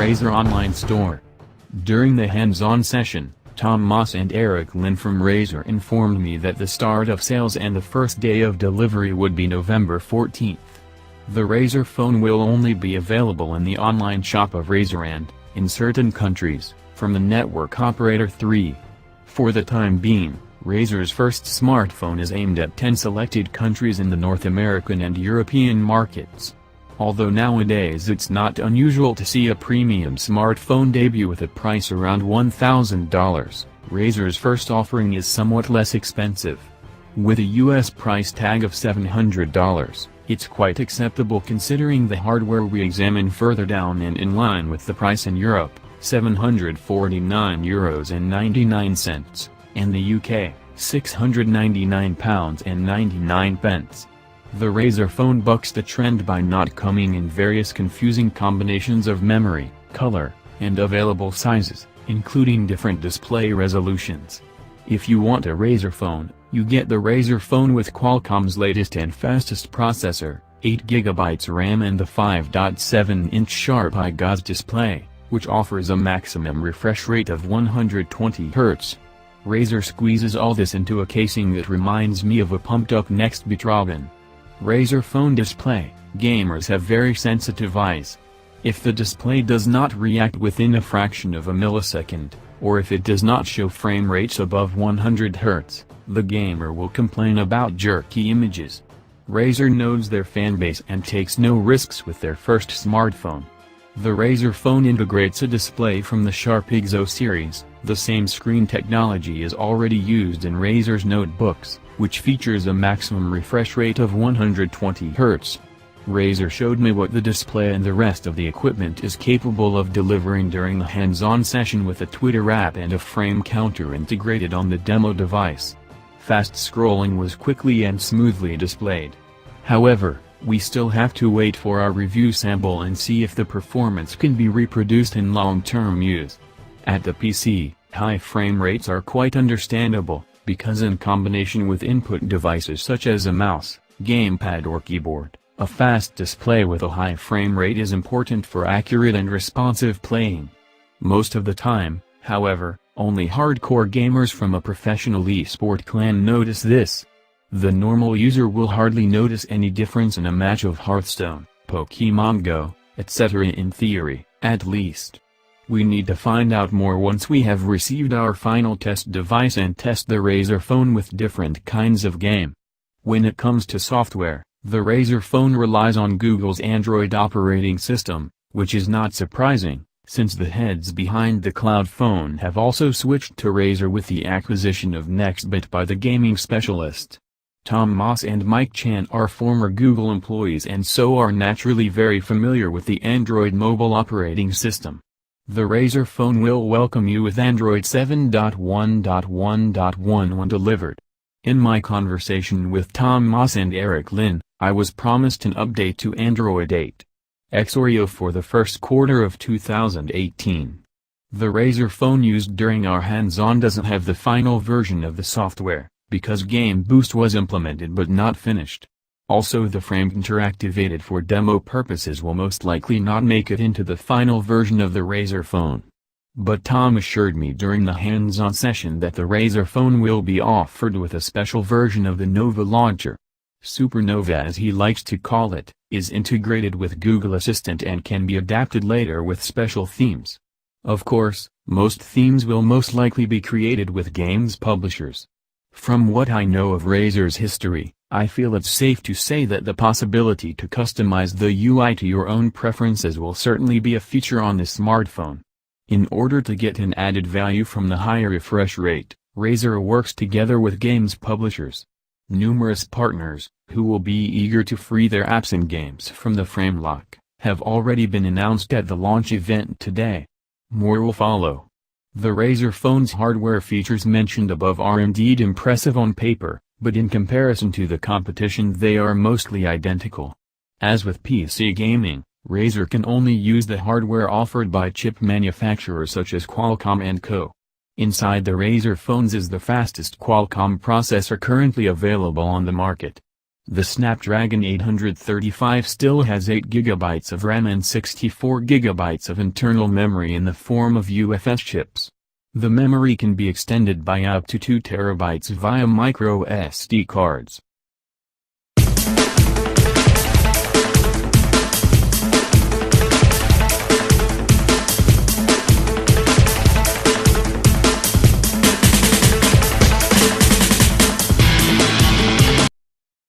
Razer online store. During the hands-on session, Tom Moss and Eric Lin from Razer informed me that the start of sales and the first day of delivery would be November 14th. The Razer phone will only be available in the online shop of Razer and, in certain countries, from the network operator 3. For the time being, Razer's first smartphone is aimed at 10 selected countries in the North American and European markets. Although nowadays it's not unusual to see a premium smartphone debut with a price around $1,000, Razer's first offering is somewhat less expensive. With a US price tag of $700, it's quite acceptable considering the hardware we examine further down and in line with the price in Europe, €749.99, and the UK, £699.99. The Razer phone bucks the trend by not coming in various confusing combinations of memory, color, and available sizes, including different display resolutions. If you want a Razer phone, you get the Razer phone with Qualcomm's latest and fastest processor, 8GB RAM and the 5.7-inch Sharp IGOS display, which offers a maximum refresh rate of 120Hz. Razer squeezes all this into a casing that reminds me of a pumped-up Nextbit Robin. Razer phone display. Gamers have very sensitive eyes. If the display does not react within a fraction of a millisecond, or if it does not show frame rates above 100 Hz, the gamer will complain about jerky images. Razer knows their fanbase and takes no risks with their first smartphone. The Razer phone integrates a display from the Sharp IGOS series. The same screen technology is already used in Razer's notebooks, which features a maximum refresh rate of 120 Hz. Razer showed me what the display and the rest of the equipment is capable of delivering during the hands-on session with a Twitter app and a frame counter integrated on the demo device. Fast scrolling was quickly and smoothly displayed. However, we still have to wait for our review sample and see if the performance can be reproduced in long-term use. At the PC, high frame rates are quite understandable, because in combination with input devices such as a mouse, gamepad or keyboard, a fast display with a high frame rate is important for accurate and responsive playing. Most of the time, however, only hardcore gamers from a professional esport clan notice this. The normal user will hardly notice any difference in a match of Hearthstone, Pokémon Go, etc. in theory, at least. We need to find out more once we have received our final test device and test the Razer phone with different kinds of game. When it comes to software, the Razer phone relies on Google's Android operating system, which is not surprising, since the heads behind the Cloud phone have also switched to Razer with the acquisition of Nextbit by the gaming specialist. Tom Moss and Mike Chan are former Google employees and so are naturally very familiar with the Android mobile operating system. The Razer phone will welcome you with Android 7.1.1.1 when delivered. In my conversation with Tom Moss and Eric Lin, I was promised an update to Android 8X Oreo for the first quarter of 2018. The Razer phone used during our hands-on doesn't have the final version of the software, because Game Boost was implemented but not finished. Also, the frame interactivated for demo purposes will most likely not make it into the final version of the Razer phone. But Tom assured me during the hands-on session that the Razer phone will be offered with a special version of the Nova launcher. Supernova, as he likes to call it, is integrated with Google Assistant and can be adapted later with special themes. Of course, most themes will most likely be created with games publishers. From what I know of Razer's history, I feel it's safe to say that the possibility to customize the UI to your own preferences will certainly be a feature on the smartphone. In order to get an added value from the higher refresh rate, Razer works together with games publishers. Numerous partners, who will be eager to free their apps and games from the frame lock, have already been announced at the launch event today. More will follow. The Razer phone's hardware features mentioned above are indeed impressive on paper, but in comparison to the competition they are mostly identical. As with PC gaming, Razer can only use the hardware offered by chip manufacturers such as Qualcomm and Co. Inside the Razer phones is the fastest Qualcomm processor currently available on the market. The Snapdragon 835 still has 8GB of RAM and 64GB of internal memory in the form of UFS chips. The memory can be extended by up to 2 TB via micro SD cards.